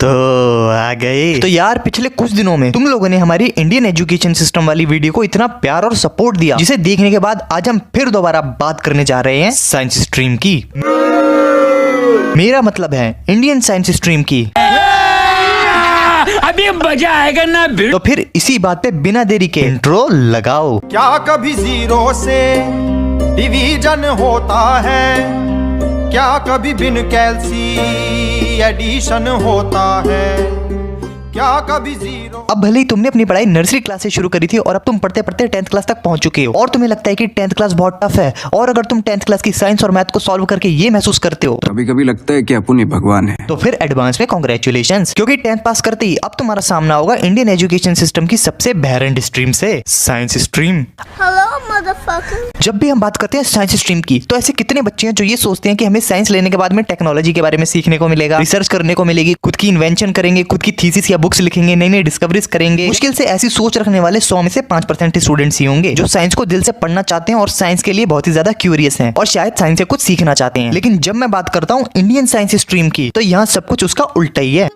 तो आ गए। तो यार पिछले कुछ दिनों में तुम लोगों ने हमारी इंडियन एजुकेशन सिस्टम वाली वीडियो को इतना प्यार और सपोर्ट दिया, जिसे देखने के बाद आज हम फिर दोबारा बात करने जा रहे हैं साइंस स्ट्रीम की। मेरा मतलब है इंडियन साइंस स्ट्रीम की। अभी मजा आएगा ना। तो फिर इसी बात पे बिना देरी के इंट्रो लगाओ। क्या कभी जीरो से डिवीजन होता है? क्या कभी बिन कैल्सी एडिशन होता है? क्या कभी जीरो। अब भले ही तुमने अपनी पढ़ाई नर्सरी क्लास से शुरू करी थी और अब तुम पढ़ते पढ़ते 10th क्लास तक पहुंच चुके हो और तुम्हें लगता है कि 10th क्लास बहुत टफ है, और अगर तुम 10th क्लास की साइंस और मैथ को सॉल्व करके ये महसूस करते हो, कभी कभी लगता है कि अपन ही भगवान है, तो फिर एडवांस में कांग्रेचुलेशंस, क्योंकि 10th पास करते ही अब तुम्हारा सामना होगा इंडियन एजुकेशन सिस्टम की सबसे बहरंड स्ट्रीम से, साइंस स्ट्रीम। जब भी हम बात करते हैं साइंस स्ट्रीम की, तो ऐसे कितने बच्चे हैं जो ये सोचते हैं कि हमें साइंस लेने के बाद में टेक्नोलॉजी के बारे में सीखने को मिलेगा, रिसर्च करने को मिलेगी, खुद की इन्वेंशन करेंगे, खुद की थीसिस या बुक्स लिखेंगे, नई नई डिस्कवरीज करेंगे। मुश्किल से ऐसी सोच रखने वाले 100 में से 5% स्टूडेंट्स ही होंगे जो साइंस को दिल से पढ़ना चाहते हैं और साइंस के लिए बहुत ही ज्यादा क्यूरियस हैं और शायद साइंस से कुछ सीखना चाहते हैं। लेकिन जब मैं बात करता हूँ इंडियन साइंस स्ट्रीम की, तो यहाँ सब कुछ उसका उल्टा ही है।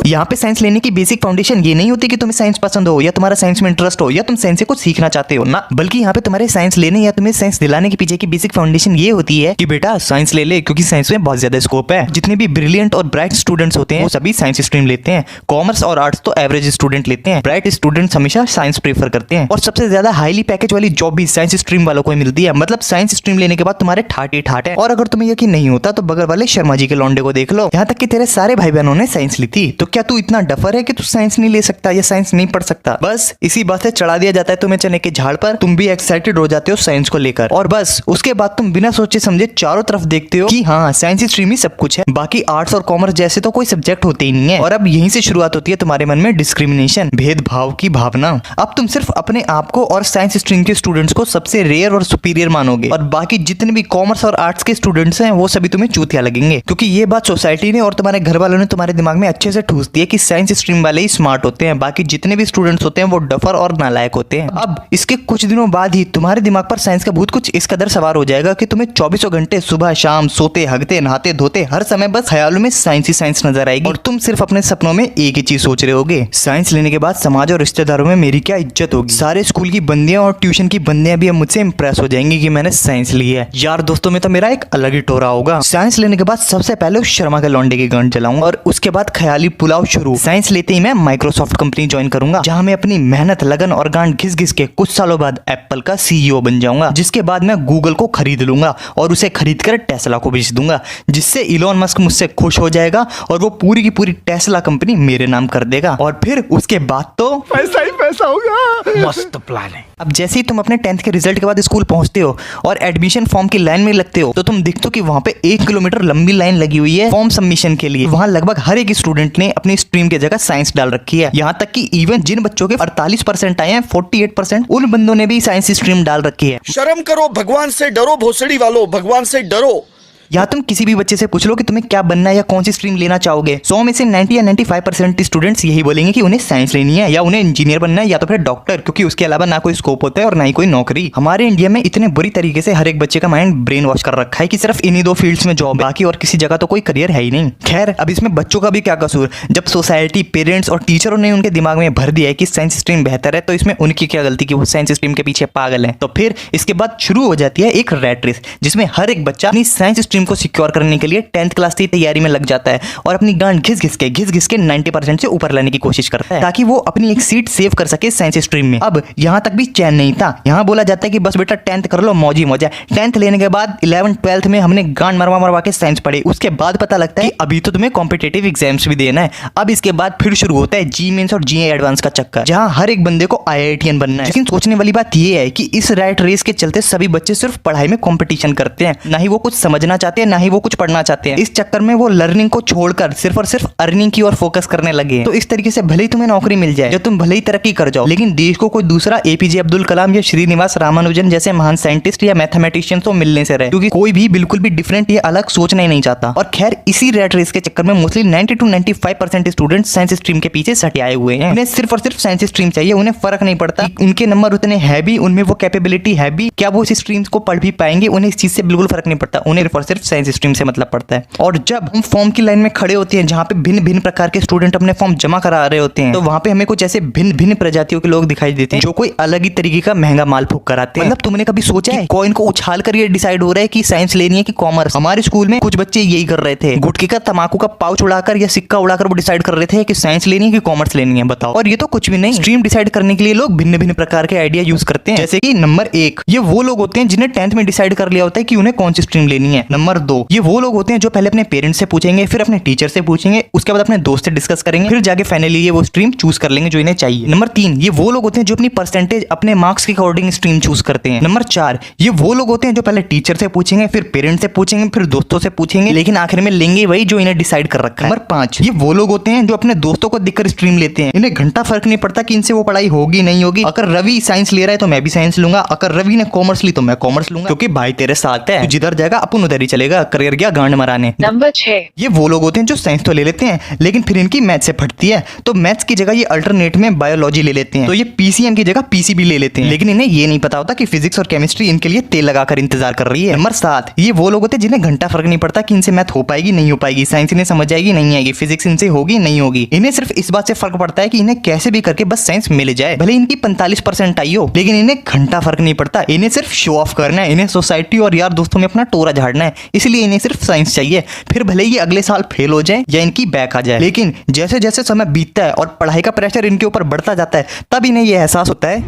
यहाँ पे साइंस लेने की बेसिक फाउंडेशन ये नहीं होती कि तुम्हें साइंस पसंद हो या तुम्हारा साइंस में इंटरेस्ट हो या तुम साइंस से कुछ सीखना चाहते हो ना, बल्कि यहाँ पे तुम्हारे साइंस लेने या तुम्हें साइंस दिलाने के पीछे की बेसिक फाउंडेशन ये होती है कि बेटा साइंस ले ले, क्योंकि साइंस में बहुत ज्यादा स्कोप है। जितने भी ब्रिलियंट और ब्राइट स्टूडेंट्स होते हैं वो सभी साइंस स्ट्रीम लेते हैं। कॉमर्स और आर्ट्स तो एवरेज स्टूडेंट लेते हैं, ब्राइट स्टूडेंट्स हमेशा साइंस प्रेफर करते हैं। और सबसे ज्यादा हाईली पैकेज वाली जॉब भी साइंस स्ट्रीम वालों को मिलती है। मतलब साइंस स्ट्रीम लेने के बाद तुम्हारे ठाट ही ठाट है। और अगर तुम्हें यकीन नहीं होता तो बगल वाले शर्मा जी के लौंडे को देख लो, यहाँ तक कि तेरे सारे भाई बहनों ने साइंस ली थी। तो क्या तू इतना डफर है कि तू साइंस नहीं ले सकता या साइंस नहीं पढ़ सकता? बस इसी बात से चढ़ा दिया जाता है तुम्हें चने के झाड़ पर, तुम भी एक्साइटेड हो जाते हो साइंस को लेकर, और बस उसके बाद तुम बिना सोचे समझे चारों तरफ देखते हो कि हाँ साइंस स्ट्रीम ही सब कुछ है, बाकी आर्ट्स और कॉमर्स जैसे तो कोई सब्जेक्ट होते ही नहीं है। और अब यहीं से शुरुआत होती है तुम्हारे मन में डिस्क्रिमिनेशन, भेदभाव की भावना। अब तुम सिर्फ अपने आप को और साइंस स्ट्रीम के स्टूडेंट्स को सबसे रेयर और सुपीरियर मानोगे, और बाकी जितने भी कॉमर्स और आर्ट्स के स्टूडेंट्स हैं वो सभी तुम्हें चूतिया लगेंगे, क्योंकि ये बात सोसाइटी ने और तुम्हारे घर वालों ने तुम्हारे दिमाग में अच्छे से ठूस दी है कि साइंस स्ट्रीम वाले ही स्मार्ट होते हैं, बाकी जितने भी स्टूडेंट्स होते हैं वो डफर और नालायक होते हैं। अब इसके कुछ दिनों बाद ही तुम्हारे दिमाग पर साइंस का भूत कुछ इस कदर सवार हो जाएगा कि तुम्हें 24 घंटे सुबह शाम सोते हगते नहाते धोते हर समय बस ख्यालों में साइंस ही साइंस नजर आएगी, और तुम सिर्फ अपने सपनों में एक ही चीज सोच रहे होगे, साइंस लेने के बाद समाज और रिश्तेदारों में मेरी क्या इज्जत होगी। सारे स्कूल की बंदियां और ट्यूशन की बंदियां भी अब मुझसे इंप्रेस हो जाएंगी कि मैंने साइंस ली है। यार दोस्तों में तो मेरा एक अलग ही टोरा होगा। साइंस लेने के बाद सबसे पहले उस शर्मा के लौंडे की गांड जलाऊंगा, और उसके बाद ख्याली पुलाव शुरू। साइंस लेते ही मैं माइक्रोसॉफ्ट कंपनी ज्वाइन करूंगा, जहां मैं अपनी मेहनत लगन और गांड घिस घिस के कुछ सालों बाद एप्पल का सीईओ बन जाऊंगा, जिसके बाद मैं गूगल को खरीद लूंगा और उसे खरीद कर टेस्ला को बेच दूंगा, जिससे इलॉन मस्क मुझसे खुश हो जाएगा और वो पूरी की पूरी टेस्ला कंपनी मेरे नाम कर देगा। और फिर उसके बाद तो पैसा ही पैसा होगा। मस्त प्लान है। अब जैसे ही तुम अपने 10th के रिजल्ट के बाद स्कूल पहुंचते हो और एडमिशन फॉर्म की लाइन में लगते हो, तो तुम देखते हो कि वहां पे 1 किलोमीटर लंबी लाइन लगी हुई है फॉर्म सबमिशन के लिए। वहां लगभग हर एक स्टूडेंट ने अपनी स्ट्रीम की जगह साइंस डाल रखी है। यहाँ तक कि इवन जिन बच्चों के 48% आए हैं, 48%, उन बंदों ने भी साइंस स्ट्रीम डाल रखी है। शर्म करो, भगवान से डरो, भोसड़ी वालों, भगवान से डरो। या तुम किसी भी बच्चे से पूछ लो कि तुम्हें क्या बनना है या कौन सी स्ट्रीम लेना चाहोगे, 100 में से 90 या 95% स्टूडेंट्स यही बोलेंगे कि उन्हें साइंस लेनी है, या उन्हें इंजीनियर बनना है, या तो फिर डॉक्टर, क्योंकि उसके अलावा ना कोई स्कोप होता है और ना ही कोई नौकरी। हमारे इंडिया में इतने बुरी तरीके से हर एक बच्चे का माइंड ब्रेन वॉश कर रखा है कि सिर्फ इन्हीं 2 फील्ड्स में जॉब है, बाकी और किसी जगह तो कोई करियर है ही नहीं। खैर अब इसमें बच्चों का भी क्या कसूर, जब सोसाइटी, पेरेंट्स और टीचरों ने उनके दिमाग में भर दिया है कि साइंस स्ट्रीम बेहतर है, तो इसमें उनकी क्या गलती कि वो साइंस स्ट्रीम के पीछे पागल है। तो फिर इसके बाद शुरू हो जाती है एक रैट रेस, जिसमें हर एक बच्चा अपनी साइंस स्ट्रीम को सिक्योर करने के लिए 10th क्लास की तैयारी में लग जाता है और अपनी गांड घिस घिस के 90% से ऊपर लाने की कोशिश करता है, ताकि वो अपनी एक सीट सेव कर सके साइंस स्ट्रीम में। अब यहाँ तक भी चैन नहीं था। यहाँ बोला जाता है कि बस बेटा 10th कर लो, मौज ही मौज है। 10th लेने के बाद 11th 12th में हमने गांड मरवा मरवा के साइंस पढ़े, उसके बाद पता लगता है कि अभी तो तुम्हें कॉम्पिटेटिव एग्जाम्स भी देना है। अब इसके बाद फिर शुरू होता है जी मेंस और जी एडवांस का चक्कर, जहाँ हर एक बंदे को IITian बनना है। लेकिन सोचने वाली बात यह है कि इस रैट रेस के चलते सभी बच्चे सिर्फ पढ़ाई में कॉम्पिटिशन करते हैं, ना ही वो कुछ समझना चाहते हैं, ना ही वो कुछ पढ़ना चाहते हैं। इस चक्कर में वो लर्निंग को छोड़कर सिर्फ और सिर्फ अर्निंग की ओर फोकस करने लगे। तो इस तरीके से भले ही तुम्हें नौकरी मिल जाए, जो तुम भले ही तरक्की कर जाओ, लेकिन देश को कोई दूसरा APJ अब्दुल कलाम या श्रीनिवास रामानुजन जैसे महान साइंटिस्ट या मैथमेटिशियन तो मिलने से रहे, क्योंकि कोई भी बिल्कुल भी डिफरेंट या अलग सोचना ही नहीं चाहता। और खैर इसी रेट रेस के चक्कर में mostly 90 to 95% student science stream के पीछे सटे आए हुए हैं। उन्हें सिर्फ और सिर्फ साइंस स्ट्रीम चाहिए, उन्हें फर्क नहीं पड़ता उनके नंबर उतने है भी, उनमें वो कैपेबिलिटी है भी, क्या वो इस स्ट्रीम को पढ़ भी पाएंगे, उन्हें इस चीज से बिल्कुल फर्क नहीं पड़ता। उन्हें सिर्फ सिर्फ साइंस स्ट्रीम से मतलब पड़ता है। और जब हम फॉर्म की लाइन में खड़े होते हैं जहाँ पे भिन्न भिन्न प्रकार के स्टूडेंट अपने फॉर्म जमा करा रहे होते हैं, तो वहाँ पे हमें कुछ ऐसे भिन्न भिन्न प्रजातियों के लोग दिखाई देते हैं जो कोई अलग ही तरीके का महंगा माल फूक कराते हैं। मतलब तुमने कभी सोचा है कॉइन को उछाल कर ये डिसाइड हो रहा है कि साइंस लेनी है कि कॉमर्स? हमारे स्कूल में कुछ बच्चे यही कर रहे थे, गुटके का तमाकू का पाउच उड़ाकर या सिक्का उड़ाकर वो डिसाइड कर रहे थे कि साइंस लेनी है कि कॉमर्स लेनी है। बताओ। और ये तो कुछ भी नहीं, स्ट्रीम डिसाइड करने के लिए लोग भिन्न भिन्न प्रकार के आइडिया यूज करते हैं। जैसे कि नंबर 1, ये वो लोग होते हैं जिन्हें 10th में डिसाइड कर लिया होता है कि उन्हें कौन सी स्ट्रीम लेनी है। नंबर 2, ये वो लोग होते हैं जो पहले अपने पेरेंट्स से पूछेंगे, फिर अपने टीचर से पूछेंगे, उसके बाद अपने दोस्त से डिस्कस करेंगे, फिर जाके फाइनली ये वो स्ट्रीम चूज कर लेंगे जो इन्हें चाहिए। नंबर 3, ये वो लोग होते हैं जो अपनी परसेंटेज अपने मार्क्स के अकॉर्डिंग स्ट्रीम चूज करते हैं। नंबर 4, ये वो लोग होते हैं जो पहले टीचर से पूछेंगे, फिर पेरेंट्स से पूछेंगे, फिर दोस्तों से पूछेंगे, लेकिन आखिर में लेंगे वही जो इन्हें डिसाइड कर रखा है। नंबर 5, ये वो लोग होते हैं जो अपने दोस्तों को देखकर स्ट्रीम लेते हैं। इन्हें घंटा फर्क नहीं पड़ता कि इनसे वो पढ़ाई होगी नहीं होगी। अगर रवि साइंस ले रहा है तो मैं भी साइंस लूंगा, अगर रवि ने कॉमर्स ली तो मैं कॉमर्स लूंगा, क्योंकि भाई तेरे साथ है, जिधर जाएगा अपन उधर ही चलेगा, करियर गया गांड मराने। नंबर 6, ये वो लोग होते हैं जो साइंस तो ले लेते हैं लेकिन फिर इनकी मैथ से फटती है, तो मैथ्स की जगह ये अल्टरनेट में बायोलॉजी ले लेते हैं, तो ये पीसीएम की जगह पीसीबी ले लेते हैं, लेकिन इन्हें ये नहीं पता होता कि फिजिक्स और केमिस्ट्री इनके लिए तेल लगाकर इंतजार कर रही है। नंबर 7, ये वो लोग होते हैं जिन्हें घंटा फर्क नहीं पड़ता कि इनसे मैथ हो पाएगी नहीं हो पाएगी, साइंस इन्हें समझ आएगी नहीं आएगी, फिजिक्स इनसे होगी नहीं होगी। इन्हें सिर्फ इस बात से फर्क पड़ता है कि इन्हें कैसे भी करके बस साइंस मिल जाए, भले इनकी 45% आई हो, लेकिन इन्हें घंटा फर्क नहीं पड़ता। इन्हें सिर्फ शो ऑफ करना है, इन्हें सोसाइटी और यार दोस्तों में अपना टोरा झाड़ना है, इसलिए इन्हें सिर्फ साइंस चाहिए। फिर भले ही अगले साल फेल हो जाए या इनकी बैक आ जाए, लेकिन जैसे जैसे समय बीतता है और पढ़ाई का प्रेशर इनके ऊपर बढ़ता जाता है, तब इन्हें यह एहसास होता है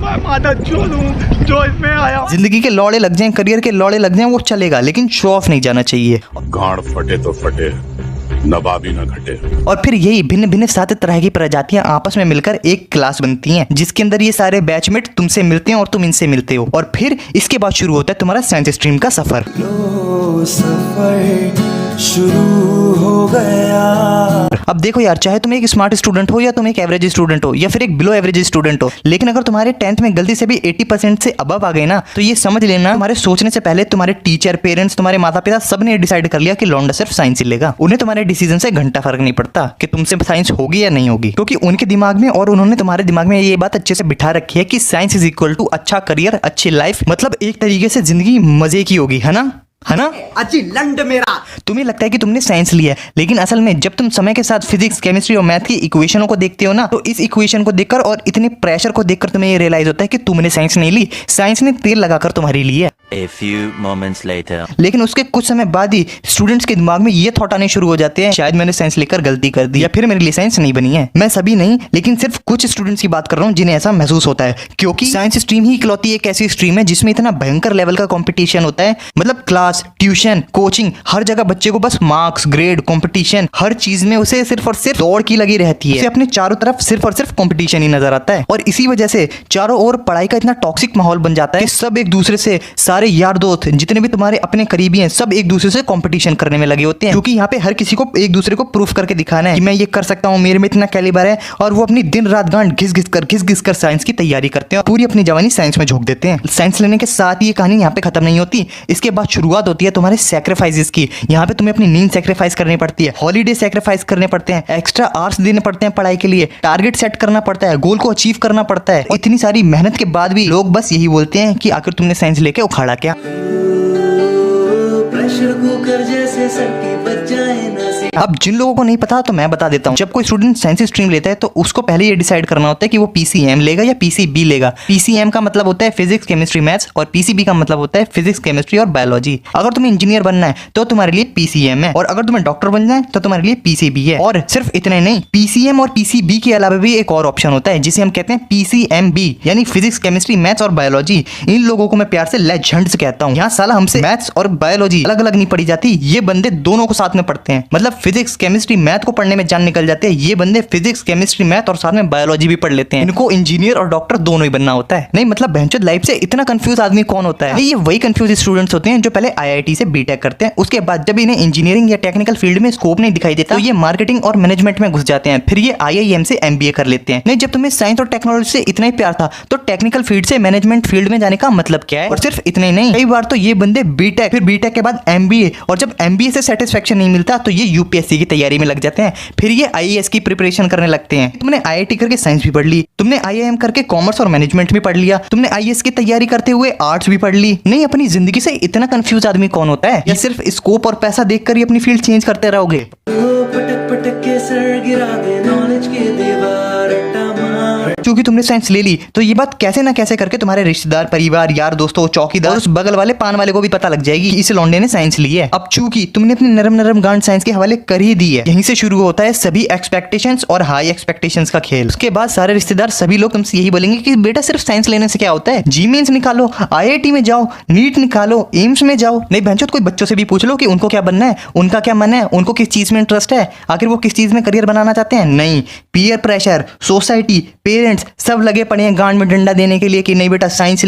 जो इसमें आया। जिंदगी के लौड़े लग जाएं, करियर के लौड़े लग जाएं, वो चलेगा, लेकिन शो ऑफ नहीं जाना चाहिए। गाड़ फटे तो फटे, नवाबी न घटे। और फिर यही भिन्न भिन्न 7 तरह की प्रजातियां आपस में मिलकर एक क्लास बनती हैं, जिसके अंदर ये सारे बैचमेट तुमसे मिलते हैं और तुम इनसे मिलते हो, और फिर इसके बाद शुरू होता है तुम्हारा साइंस स्ट्रीम का सफर। शुरू हो गया। अब देखो यार, चाहे तुम एक स्मार्ट स्टूडेंट हो या तुम एक एवरेज स्टूडेंट हो या फिर एक बिलो एवरेज स्टूडेंट हो, लेकिन अगर तुम्हारे 10th में गलती से भी 80% से अबव आ गए ना, तो ये समझ लेना तुम्हारे सोचने से पहले तुम्हारे टीचर, पेरेंट्स, तुम्हारे माता पिता सब ने डिसाइड कर लिया कि लौंडा सिर्फ साइंस ही लेगा। उन्हें तुम्हारे डिसीजन से घंटा फर्क नहीं पड़ता कि तुमसे साइंस होगी या नहीं होगी, क्योंकि उनके दिमाग में और उन्होंने तुम्हारे दिमाग में ये बात अच्छे से बिठा रखी है कि साइंस इज इक्वल टू अच्छा करियर, अच्छी लाइफ, मतलब एक तरीके से जिंदगी मजे की होगी, है ना? अच्छी लंड मेरा। तुम्हें लगता है कि तुमने साइंस लिया है, लेकिन असल में जब तुम समय के साथ फिजिक्स, केमिस्ट्री और मैथ की इक्वेशनों को देखते हो ना, तो इस इक्वेशन को देखकर और इतने प्रेशर को देखकर तुम्हें ये रियलाइज होता है कि तुमने साइंस नहीं ली, साइंस ने तेल लगाकर तुम्हारी ली है। A few moments later. लेकिन उसके कुछ समय बाद ही स्टूडेंट्स के दिमाग में ये थॉट आने शुरू हो जाते हैं, शायद मैंने साइंस लेकर गलती कर दी, या फिर मेरे लिए साइंस नहीं बनी है। मैं सभी नहीं, लेकिन सिर्फ कुछ स्टूडेंट्स की बात कर रहा हूँ जिन्हें ऐसा महसूस होता है, क्योंकि साइंस स्ट्रीम ही इकलौती एक ऐसी स्ट्रीम है जिसमें इतना भयंकर लेवल का कंपटीशन होता है। मतलब क्लास, ट्यूशन, कोचिंग, हर जगह बच्चे को बस मार्क्स, ग्रेड, कंपटीशन, हर चीज में उसे सिर्फ और सिर्फ दौड़ की लगी रहती है। उसे अपने चारों तरफ सिर्फ और सिर्फ कंपटीशन ही नजर आता है, और इसी वजह से चारों ओर पढ़ाई का इतना टॉक्सिक माहौल बन जाता है कि सब एक दूसरे से, सारे यार दोस्त जितने भी तुम्हारे अपने करीबी हैं, सब एक दूसरे से कंपटीशन करने में लगे होते हैं, क्योंकि यहाँ पे हर किसी को एक दूसरे को प्रूफ करके दिखाना है कि मैं ये कर सकता हूँ, मेरे में इतना कैलिबर है, और वो अपनी दिन रात गांड घिस घिस कर साइंस की तैयारी करते हैं और पूरी अपनी जवानी साइंस में झोंक देते हैं। साइंस लेने के साथ ये कहानी यहाँ पे खत्म नहीं होती, इसके बाद शुरुआत होती है तुम्हारे सैक्रिफाइसेस की। यहाँ पे तुम्हें अपनी नींद सैक्रिफाइस करनी पड़ती है, हॉलीडे सैक्रिफाइस करने पड़ते हैं, एक्स्ट्रा आवर्स देने पड़ते हैं पढ़ाई के लिए, टारगेट सेट करना पड़ता है, गोल को अचीव करना पड़ता है। इतनी सारी मेहनत के बाद भी लोग बस यही बोलते हैं कि आखिर तुमने साइंस लेके उखाड़ा क्या। प्रेशर कुकर जैसे सट्टी बच जाए ना से। अब जिन लोगों को नहीं पता तो मैं बता देता हूँ। जब कोई स्टूडेंट साइंस स्ट्रीम लेता है तो उसको पहले ये डिसाइड करना होता है कि वो पीसीएम लेगा या पीसीबी लेगा। पीसीएम का मतलब होता है फिजिक्स, केमिस्ट्री, मैथ्स, और पीसीबी का मतलब होता है फिजिक्स, केमिस्ट्री और बायोलॉजी। अगर तुम्हें इंजीनियर बनना है तो तुम्हारे लिए पीसीएम है, और अगर तुम्हें डॉक्टर बनना है तो तुम्हारे लिए पीसीबी है। और सिर्फ इतना ही नहीं, पीसीएम और पीसीबी के अलावा भी एक और ऑप्शन होता है जिसे हम कहते हैं पीसीएमबी, यानी फिजिक्स, केमिस्ट्री, मैथ्स और बायोलॉजी। इन लोगों को मैं प्यार से लेजेंड्स कहता हूँ। यहाँ साला हमसे मैथ्स और बायोलॉजी अलग अलग नहीं पढ़ी जाती, ये बंदे दोनों को साथ में पढ़ते हैं। मतलब फिजिक्स, केमिस्ट्री, मैथ को पढ़ने में जान निकल जाते हैं, ये बंदे फिजिक्स, केमिस्ट्री, मैथ और साथ में बायोलॉजी भी पढ़ लेते हैं। इनको इंजीनियर और डॉक्टर दोनों ही बनना होता है। नहीं मतलब भैंचोद लाइफ से इतना कंफ्यूज आदमी कौन होता है? ये वही कंफ्यूज स्टूडेंट्स होते हैं जो पहले आईआईटी से बीटेक करते हैं, उसके बाद जब इन्हें इंजीनियरिंग या टेक्निकल फील्ड में स्कोप नहीं दिखाई देता तो ये मार्केटिंग और मैनेजमेंट में घुस जाते हैं, फिर ये आईआईएम से एमबीए कर लेते हैं। नहीं, जब तुम्हें साइंस और टेक्नोलॉजी से इतना ही प्यार था तो टेक्निकल फील्ड से मैनेजमेंट फील्ड में जाने का मतलब क्या है? और सिर्फ इतना ही नहीं, कई बार तो ये बंदे बीटेक, फिर बीटेक के बाद MBA, और जब MBA से सेटिस्फेक्शन नहीं मिलता तो ये UPSC की तैयारी में लग जाते हैं। फिर ये IAS की प्रिपरेशन करने लगते हैं। तुमने IIT करके साइंस भी पढ़ ली, तुमने IIM करके कॉमर्स और मैनेजमेंट भी पढ़ लिया, तुमने IAS की तैयारी करते हुए आर्ट्स भी पढ़ ली। नहीं, अपनी जिंदगी से इतना कंफ्यूज आदमी कौन होता है? या सिर्फ स्कोप और पैसा देखकर ही अपनी फील्ड चेंज करते रहोगे? पटक पटक के सर गिरा दे नॉलेज के दीवार रट्टा मार। क्योंकि तुमने साइंस ले ली तो ये बात कैसे ना कैसे करके तुम्हारे रिश्तेदार, परिवार, यार दोस्तों, चौकीदार और उस बगल वाले पान वाले को भी पता लग जाएगी कि इस लौंडे ने साइंस ली है। अब चूंकि तुमने अपनी नरम नरम गांड साइंस के हवाले कर ही दी है, यहीं से शुरू होता है सभी एक्सपेक्टेशंस और हाई एक्सपेक्टेशंस का खेल। उसके बाद सारे रिश्तेदार, सभी लोग तुमसे यही बोलेंगे कि बेटा सिर्फ साइंस लेने से क्या होता है, जी मेंस निकालो, IIT में जाओ, नीट निकालो, एम्स में जाओ। नहीं बहनचोद, कोई बच्चों से भी पूछ लो कि उनको क्या बनना है, उनका क्या मन है, उनको किस चीज में इंटरेस्ट है, आखिर वो किस चीज में करियर बनाना चाहते हैं। नहीं, पीयर प्रेशर, सोसाइटी, पेरेंट्स सब लगे पड़े हैं गांड में डंडा देने के लिए कि नहीं बेटा साइंस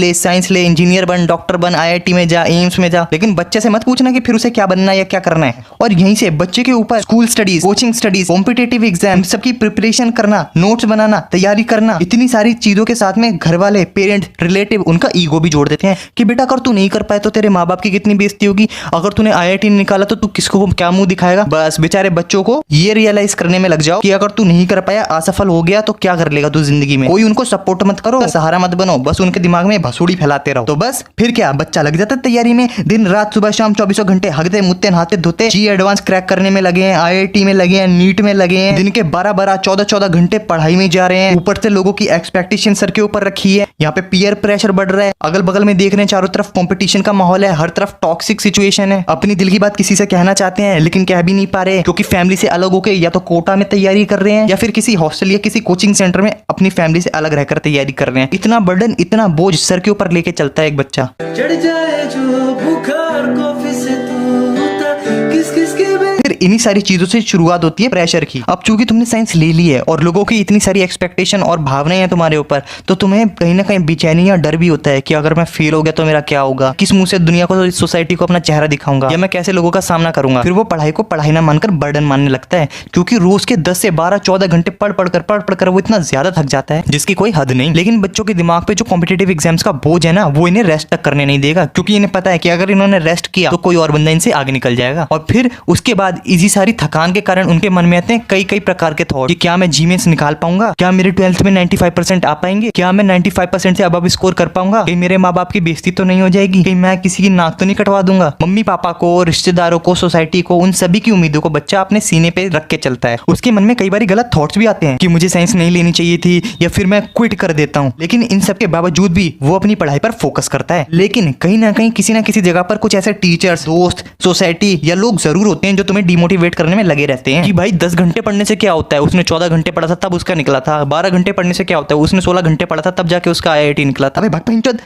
ले, इंजीनियर बन, डॉक्टर बन, IIT में जा, एम्स में जा। लेकिन बच्चे से मत पूछना कि फिर उसे क्या बनना है या क्या करना है। और यहीं से बच्चे के ऊपर school studies, coaching studies, competitive exam सबकी प्रिपरेशन करना, नोट्स बनाना, तैयारी करना, इतनी सारी चीजों के साथ में घर वाले, पेरेंट्स, रिलेटिव उनका ईगो भी जोड़ देते हैं कि बेटा अगर तू नहीं कर पाए तो तेरे माँ बाप की कितनी बेइज्जती होगी, अगर तूने IIT नहीं निकाला तो तू किसको क्या मुंह दिखाएगा। बस बेचारे बच्चों को ये रियलाइज करने में लग जाओ कि अगर तू नहीं कर पाया, असफल हो गया तो क्या कर लेगा तू जिंदगी में। कोई उनको सपोर्ट मत करो, सहारा मत बनो, बस उनके दिमाग में भसूड़ी फैलाते रहो। तो बस फिर क्या, बच्चा लग जाता है तैयारी में, दिन रात सुबह शाम 24 घंटे हगते मुत्ते नहाते धोते जी एडवांस क्रैक करने में लगे हैं, IIT में लगे हैं, नीट में लगे हैं, दिन के 12-12 14-14 घंटे पढ़ाई में जा रहे हैं। ऊपर से लोगों की एक्सपेक्टेशन सर के ऊपर रखी है, यहाँ पे पीयर प्रेशर बढ़ रहा है, अगल बगल में देख रहे हैं चारों तरफ कंपटीशन का माहौल है, हर तरफ टॉक्सिक सिचुएशन है। अपनी दिल की बात किसी से कहना चाहते हैं लेकिन कह भी नहीं पा रहे क्योंकि फैमिली से अलग होकर या तो कोटा में तैयारी कर रहे हैं या फिर किसी हॉस्टल या किसी कोचिंग सेंटर में अपनी फैमिली से अलग रहकर तैयारी कर रहे हैं। इतना बर्डन, इतना बोझ सर के ऊपर लेके चलता है एक बच्चा। चढ़ जाए जो बुखार कॉफी से तूता किस किस के फिर इन्हीं सारी चीजों से शुरुआत होती है प्रेशर की। अब चूंकि तुमने साइंस ले ली है और लोगों की इतनी सारी एक्सपेक्टेशन और भावनाएं हैं तुम्हारे ऊपर, तो तुम्हें कहीं ना कहीं बेचैनी या डर भी होता है कि अगर मैं फेल हो गया तो मेरा क्या होगा, किस मुंह से दुनिया को, सोसाइटी को अपना चेहरा दिखाऊंगा, या मैं कैसे लोगों का सामना करूंगा। फिर वो पढ़ाई को पढ़ाई ना मानकर बर्डन मानने लगता है क्योंकि रोज के 10 से 12-14 घंटे पढ़ पढ़कर वो इतना ज्यादा थक जाता है जिसकी कोई हद नहीं। लेकिन बच्चों के दिमाग पे जो कॉम्पिटेटिव एग्जाम्स का बोझ है ना, वो इन्हें रेस्ट तक करने नहीं देगा क्योंकि इन्हें पता है कि अगर इन्होंने रेस्ट किया तो कोई और बंदा इनसे आगे निकल जाएगा। और फिर उसके बाद इसी सारी थकान के कारण उनके मन में आते हैं कई प्रकार के थॉट कि क्या मैं जीमेंस निकाल पाऊंगा, क्या मेरे 12th में 95% आ पाएंगे, क्या मैं 95% से अब स्कोर कर पाऊंगा, कहीं मेरे माँ बाप की बेइज्जती तो नहीं हो जाएगी, कहीं मैं किसी की नाक तो नहीं कटवा दूंगा। मम्मी पापा को, रिश्तेदारों को, सोसाइटी को, उन सभी की उम्मीदों को बच्चा अपने सीने पे रख के चलता है। उसके मन में कई बार गलत थॉट्स भी आते हैं कि मुझे साइंस नहीं लेनी चाहिए थी या फिर मैं क्विट कर देता हूँ। लेकिन इन सब के बावजूद भी वो अपनी पढ़ाई पर फोकस करता है। लेकिन कहीं ना कहीं किसी ना किसी जगह पर कुछ ऐसे टीचर्स, दोस्त, सोसाइटी या लोग जरूर होते हैं जो तुम्हें डिमोटिवेट करने में लगे रहते हैं कि भाई 10 घंटे पढ़ने से क्या होता है, उसने 14 घंटे पढ़ा था तब उसका निकला था, 12 घंटे पढ़ने से क्या होता है, उसने 16 घंटे पढ़ा था तब जाके उसका IIT निकला था।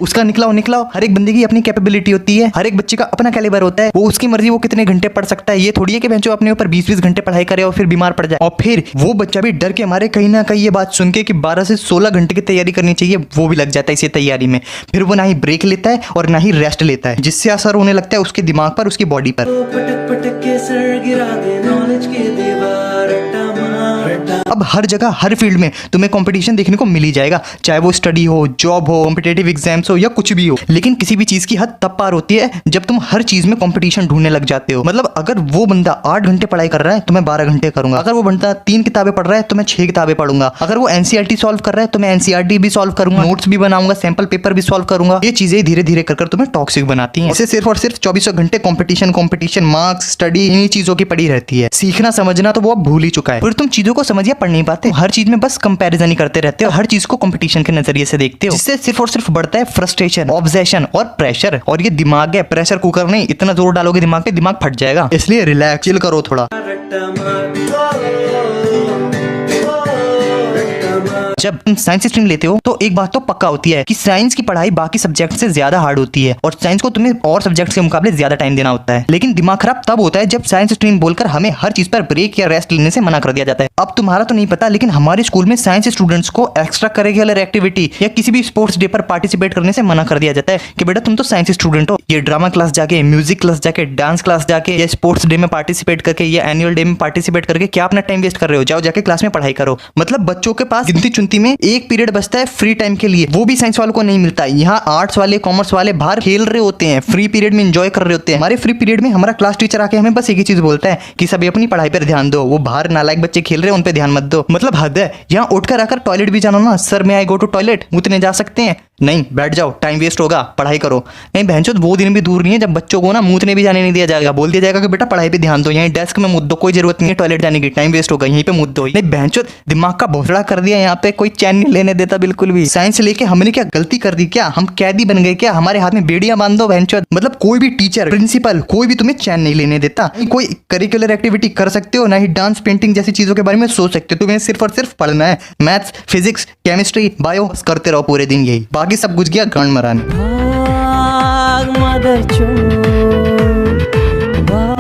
उसका निकलाओ। हर एक बंदे की अपनी कैपेबिलिटी होती है, हर एक बच्चे का अपना कैलिबर होता है, वो उसकी मर्जी वो कितने घंटे पढ़ सकता है। ये थोड़ी है कि बच्चों अपने ऊपर 20-20 घंटे पढ़ाई करे और फिर बीमार पड़ जाए। और फिर वो बच्चा भी डर के मारे कहीं ना कहीं ये बात सुन के कि 12 से 16 घंटे की तैयारी करनी चाहिए, वो भी लग जाता है इसी तैयारी में। फिर वो ना ही ब्रेक लेता है और ना ही रेस्ट लेता है, जिससे असर होने लगता है उसके दिमाग पर, उसकी बॉडी पर। पटक पटक के सर गिरा दे नॉलेज के दीवार रट्टा मार रट्टा। अब हर जगह, हर फील्ड में तुम्हें कंपटीशन देखने को मिल ही जाएगा, चाहे वो स्टडी हो, जॉब हो, कॉम्पिटिटिव एग्जाम्स हो या कुछ भी हो। लेकिन किसी भी चीज की हद तब पार होती है जब तुम हर चीज में कंपटीशन ढूंढने लग जाते हो। मतलब अगर वो बंदा 8 घंटे पढ़ाई कर रहा है तो मैं 12 घंटे करूंगा, अगर वो बंदा 3 किताबें पढ़ रहा है तो मैं 6 किताबें पढ़ूंगा, अगर वो NCERT सॉल्व कर रहा है तो मैं NCERT भी सॉल्व करूंगा, नोट्स भी बनाऊंगा, सैंपल पेपर भी सॉल्व करूंगा। ये चीजें धीरे धीरे कर तुम्हें टॉक्सिक बनाती हैं। इसे सिर्फ और सिर्फ 24 घंटे कंपटीशन, मार्क्स, स्टडी, इन्हीं चीजों की पड़ी रहती है। सीखना समझना तो वो अब भूल ही चुका है। फिर तुम चीजों को समझ या पढ़ नहीं पाते, हर चीज में बस कंपैरिजन ही करते रहते हो, हर चीज को कंपटीशन के नजरिए से देखते हो, जिससे सिर्फ और सिर्फ बढ़ता है फ्रस्ट्रेशन, ऑब्सेशन और प्रेशर। और ये दिमाग है, प्रेशर कुकर नहीं, इतना जोर डालोगे दिमाग पे, दिमाग फट जाएगा। इसलिए रिलैक्स, चिल करो थोड़ा। रट्टा मार जब तुम साइंस स्ट्रीम लेते हो तो एक बात तो पक्का होती है कि साइंस की पढ़ाई बाकी सब्जेक्ट से ज्यादा हार्ड होती है और साइंस को तुम्हें और सब्जेक्ट के मुकाबले ज्यादा टाइम देना होता है। लेकिन दिमाग खराब तब होता है जब साइंस स्ट्रीम बोलकर हमें हर चीज पर ब्रेक या रेस्ट लेने से मना कर दिया जाता है। अब तुम्हारा तो नहीं पता, लेकिन हमारे स्कूल में साइंस स्टूडेंट्स को एक्स्ट्रा करिकुलर एक्टिविटी या किसी भी स्पोर्ट्स डे पर पार्टिसिपेट करने से मना कर दिया जाता है कि बेटा तुम तो साइंस स्टूडेंट हो, ये ड्रामा क्लास जाके, म्यूजिक क्लास जाके, डांस क्लास जाके या स्पोर्ट्स डे में पार्टिसिपेट करके या एनुअल डे में पार्टिसिपेट करके क्या अपना टाइम वेस्ट कर रहे हो, जाओ जाके क्लास में पढ़ाई करो। मतलब बच्चों के पास गिनती चुनती यूनिवर्सिटी में एक पीरियड बचता है फ्री टाइम के लिए, वो भी साइंस वालों को नहीं मिलता। यहाँ आर्ट्स वाले कॉमर्स वाले बाहर खेल रहे होते हैं, फ्री पीरियड में एंजॉय कर रहे होते हैं। हमारे फ्री पीरियड में हमारा क्लास टीचर आके हमें बस एक ही चीज बोलता है कि सभी अपनी पढ़ाई पर ध्यान दो, वो बाहर नालायक बच्चे खेल रहे हैं उन पे ध्यान मत दो। मतलब हद है। यहाँ उठकर आकर टॉयलेट भी जाना ना, सर में आई गो टू टॉयलेट, मुतने जा सकते हैं? नहीं, बैठ जाओ, टाइम वेस्ट होगा, पढ़ाई करो। नहीं बहनचोद, वो दिन भी दूर नहीं है जब बच्चों को ना मूतने भी जाने नहीं दिया जाएगा, बोल दिया जाएगा कि बेटा पढ़ाई पे ध्यान दो, यहीं डेस्क में मुद्दो, कोई जरूरत नहीं है टॉयलेट जाने की, टाइम वेस्ट होगा, यहीं पे मुद्दो। नहीं बहनचोद, दिमाग का भोसड़ा कर दिया यहाँ पे, कोई चैन नहीं लेने देता बिल्कुल भी। साइंस लेके हमने क्या गलती कर दी क्या? हम कैदी बन गए क्या? हमारे हाथ में बेड़ियां बांध दो बहनचोद। मतलब कोई भी टीचर, प्रिंसिपल, कोई भी तुम्हें चैन नहीं लेने देता। कोई करिकुलर एक्टिविटी कर सकते हो, ना ही डांस, पेंटिंग जैसी चीजों के बारे में सोच सकते हो। तुम्हें सिर्फ और सिर्फ पढ़ना है, मैथ्स, फिजिक्स, केमिस्ट्री, बायो, बस करते रहो पूरे दिन यही, बाकी सब कुछ गया गण मराने।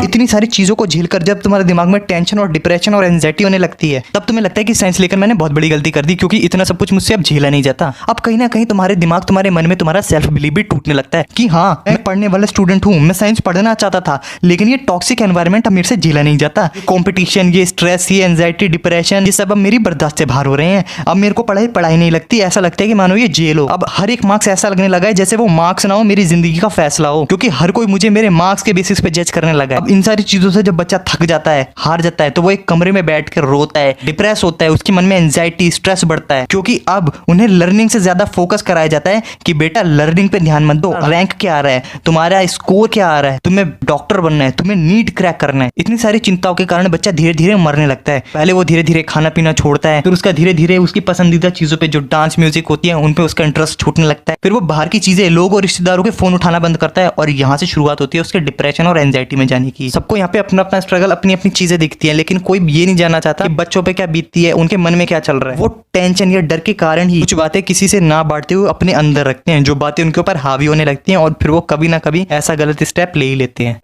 इतनी सारी चीजों को झेलकर जब तुम्हारे दिमाग में टेंशन और डिप्रेशन और एंजाइटी होने लगती है, तब तुम्हें लगता है कि साइंस लेकर मैंने बहुत बड़ी गलती कर दी, क्योंकि इतना सब कुछ मुझसे अब झेला नहीं जाता। अब कहीं ना कहीं तुम्हारे दिमाग, तुम्हारे मन में तुम्हारा सेल्फ बिलीव भी टूटने लगता है कि हाँ, मैं पढ़ने वाला स्टूडेंट हूँ, मैं साइंस पढ़ना चाहता था, लेकिन ये टॉक्सिक एनवायरनमेंट अब मेरे से झेला नहीं जाता। कॉम्पिटिशन, ये स्ट्रेस, ये एंजाइटी, डिप्रेशन, ये सब अब मेरी बर्दाश्त से बाहर हो रहे हैं। अब मेरे को पढ़ाई नहीं लगती, ऐसा लगता है कि मानो ये जेल हो। अब हर एक मार्क्स ऐसा लगने लगा है जैसे वो मार्क्स ना हो, मेरी जिंदगी का फैसला हो, क्योंकि हर कोई मुझे मेरे मार्क्स के बेसिस पे जज करने लगा है। अब इन सारी चीजों से जब बच्चा थक जाता है, हार जाता है, तो वो एक कमरे में बैठकर रोता है, डिप्रेस होता है, उसके मन में एंजाइटी, स्ट्रेस बढ़ता है, क्योंकि अब उन्हें लर्निंग से ज्यादा फोकस कराया जाता है कि बेटा लर्निंग पे ध्यान मत दो, रैंक क्या आ रहा है, तुम्हारा स्कोर क्या आ रहा है, तुम्हें डॉक्टर बनना है, तुम्हें नीट क्रैक करना है। इतनी सारी चिंताओं के कारण बच्चा धीरे धीरे मरने लगता है। पहले वो धीरे धीरे खाना पीना छोड़ता है, फिर उसका धीरे धीरे उसकी पसंदीदा चीजों पे, जो डांस, म्यूजिक होती है, उन पे उसका इंटरेस्ट छूटने लगता है। फिर वो बाहर की चीजें, लोगों और रिश्तेदारों के फोन उठाना बंद करता है, और यहाँ से शुरुआत होती है उसके डिप्रेशन और एंजाइटी में जाने की। सबको यहाँ पे अपना अपना स्ट्रगल, अपनी अपनी चीजें दिखती हैं, लेकिन कोई ये नहीं जानना चाहता कि बच्चों पे क्या बीतती है, उनके मन में क्या चल रहा है। वो टेंशन या डर के कारण ही कुछ बातें किसी से ना बांटते हुए अपने अंदर रखते हैं, जो बातें उनके ऊपर हावी होने लगती हैं, और फिर वो कभी ना कभी ऐसा गलत स्टेप ले ही लेते हैं।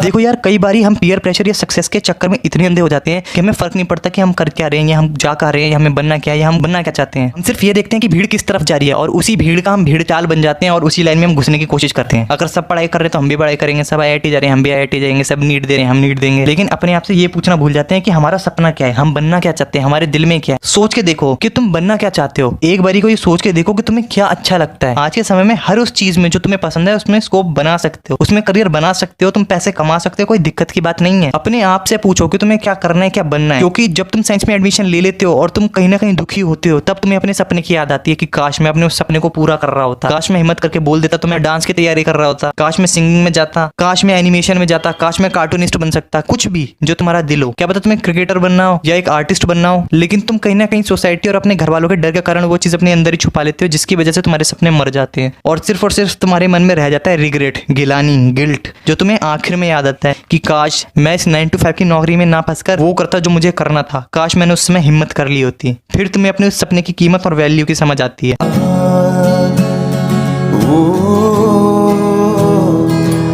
देखो यार, कई बारी हम पीयर प्रेशर या सक्सेस के चक्कर में इतने अंधे हो जाते हैं कि हमें फर्क नहीं पड़ता कि हम कर क्या रहे हैं, या हम जा कर रहे हैं, या हमें बनना क्या है, या हम बनना क्या चाहते हैं। हम सिर्फ ये देखते हैं कि भीड़ किस तरफ जा रही है, और उसी भीड़ का हम भीड़ चाल बन जाते हैं, और उसी लाइन में हम घुसने की कोशिश करते हैं। अगर सब पढ़ाई कर रहे हैं तो हम भी पढ़ाई करेंगे, सब IIT जा रहे हैं हम भी IIT जाएंगे, सब नीट दे रहे हैं हम नीट देंगे। लेकिन अपने आप से ये पूछना भूल जाते हैं कि हमारा सपना क्या है, हम बनना क्या चाहते हैं, हमारे दिल में क्या है। सोच के देखो कि तुम बनना क्या चाहते हो। एक बारी को ये सोच के देखो कि तुम्हें क्या अच्छा लगता है। आज के समय में हर उस चीज में जो तुम्हें पसंद है उसमें स्कोप बना सकते हो, उसमें करियर बना सकते हो, तुम पैसे कमा सकते हो, कोई दिक्कत की बात नहीं है। अपने आप से पूछो कि तुम्हें क्या करना है, क्या बनना है। क्योंकि जब तुम साइंस में एडमिशन ले लेते हो और तुम कहीं ना कहीं दुखी होते हो, तब तुम्हें अपने सपने की याद आती है कि काश मैं अपने उस सपने को पूरा कर रहा होता, काश मैं हिम्मत करके बोल देता तो मैं डांस की तैयारी कर रहा होता, काश मैं सिंगिंग में जाता, काश मैं एनिमेशन में जाता, काश मैं कार्टूनिस्ट बन सकता। कुछ भी जो तुम्हारा दिल हो, क्या पता तुम्हें क्रिकेटर बनना हो या एक आर्टिस्ट बनना हो, लेकिन तुम कहीं ना कहीं सोसाइटी और अपने घर वालों के डर के कारण वो चीज अपने अंदर ही छुपा लेते हो, जिसकी वजह से तुम्हारे सपने मर जाते हैं, और सिर्फ तुम्हारे मन में रह जाता है रिग्रेट, गिलानी, गिल्ट, जो तुम्हें आखिर में याद आता है कि काश मैं इस 9 to 5 की नौकरी में ना फंसकर वो करता जो मुझे करना था, काश मैंने उस समय हिम्मत कर ली होती। फिर तुम्हें अपने उस सपने की कीमत और वैल्यू की समझ आती है।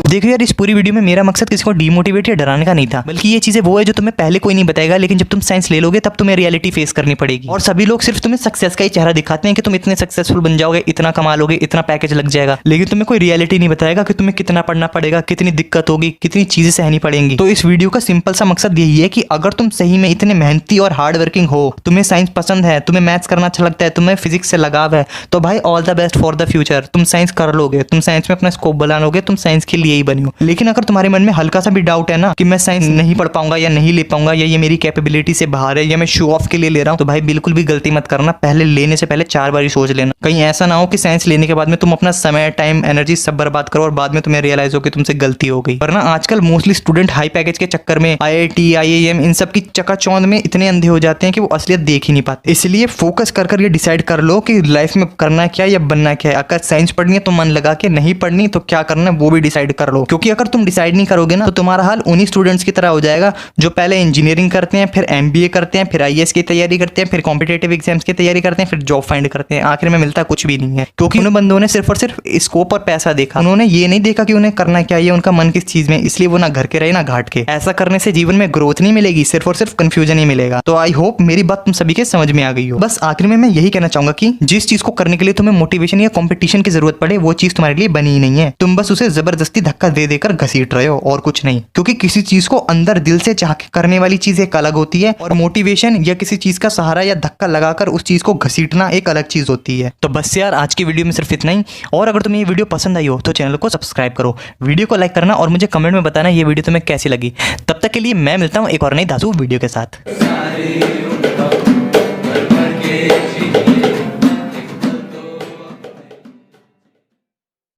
देखो यार, इस पूरी वीडियो में मेरा मकसद किसी को डीमोटिवेट या डराने का नहीं था, बल्कि ये चीजें वो है जो तुम्हें पहले कोई नहीं बताएगा, लेकिन जब तुम साइंस ले लोगे तब तुम्हें रियलिटी फेस करनी पड़ेगी। और सभी लोग सिर्फ तुम्हें सक्सेस का ही चेहरा दिखाते हैं कि तुम इतने सक्सेसफुल बन जाओगे, इतना कमा लोगे, इतना पैकेज लग जाएगा, लेकिन तुम्हें कोई रियलिटी नहीं बताएगा कि तुम्हें कितना पढ़ना पड़ेगा, कितनी दिक्कत होगी, कितनी चीजें सहनी पड़ेंगी। तो इस वीडियो का सिंपल सा मकसद यही है कि अगर तुम सही में इतने मेहनती और हार्ड वर्किंग हो, तुम्हें साइंस पसंद है, तुम्हें मैथ्स करना अच्छा लगता है, तुम्हें फिजिक्स से लगाव है, तो भाई all the best for the future. तुम साइंस कर लोगे, तुम साइंस में अपना स्कोप बना लोगे, तुम साइंस के लिए ही बने हो। लेकिन अगर तुम्हारे मन में हल्का सा भी डाउट है ना कि मैं साइंस नहीं पढ़ पाऊंगा या नहीं ले पाऊंगा, या ये मेरी कैपेबिलिटी से बाहर है, या मैं शो ऑफ के लिए ले रहा हूं, तो भाई बिल्कुल भी गलती मत करना। पहले लेने से पहले 4 बार सोच लेना, कहीं ऐसा ना हो कि साइंस लेने के बाद में तुम अपना समय, टाइम, एनर्जी सब बर्बाद करो और बाद में तुम्हें रियलाइज हो कि तुमसे गलती हो गई। वरना आजकल मोस्टली स्टूडेंट हाई पैकेज के चक्कर में IIT, IIM इन सब की चकाचौंध में इतने अंधे हो जाते हैं कि वो असलियत देख ही नहीं पाते। इसलिए फोकस कर ये डिसाइड कर लो कि लाइफ में करना क्या या बनना क्या है। अगर साइंस पढ़नी है तो मन लगा के, नहीं पढ़नी तो क्या करना है वो भी डिसाइड कर लो। क्योंकि अगर तुम डिसाइड नहीं करोगे ना, तो तुम्हारा हाल उन्हीं स्टूडेंट्स की तरह हो जाएगा जो पहले इंजीनियरिंग करते हैं, फिर MBA करते हैं, फिर IAS की तैयारी करते हैं, फिर कॉम्पिटेटिव एग्जाम्स की तैयारी करते हैं, फिर जॉब फाइंड करते हैं, आखिर में मिलता कुछ भी नहीं है। क्योंकि उन बंदों ने सिर्फ और सिर्फ स्कोप और पैसा देखा, उन्होंने ये नहीं देखा कि उन्हें करना क्या है, उनका मन किस चीज में, इसलिए वो ना घर के रहे ना घाट के। ऐसा करने से जीवन में ग्रोथ नहीं मिलेगी, सिर्फ और सिर्फ कंफ्यूजन ही मिलेगा। तो आई होप मेरी बात तुम सभी के समझ में आ गई हो। बस आखिर में मैं यही कहना चाहूंगा कि जिस चीज को करने के लिए तुम्हें मोटिवेशन या कॉम्पिटिशन की जरूरत पड़े, वो चीज तुम्हारे लिए बनी ही नहीं है। तुम बस उसे जबरदस्ती धक्का दे दे देकर घसीट रहे हो और कुछ नहीं। क्योंकि किसी चीज को अंदर दिल से चाह के करने वाली चीज एक अलग होती है और मोटिवेशन या किसी चीज का सहारा या धक्का लगाकर उस चीज को घसीटना एक अलग चीज होती है। तो बस यार आज की वीडियो में सिर्फ इतना ही। और अगर तुम्हें ये वीडियो पसंद आई हो तो चैनल को सब्सक्राइब करो, वीडियो को लाइक करना और मुझे कमेंट में बताना ये वीडियो तुम्हें कैसी लगी। तब तक के लिए मैं मिलता हूँ एक और नई धांसू वीडियो के साथ।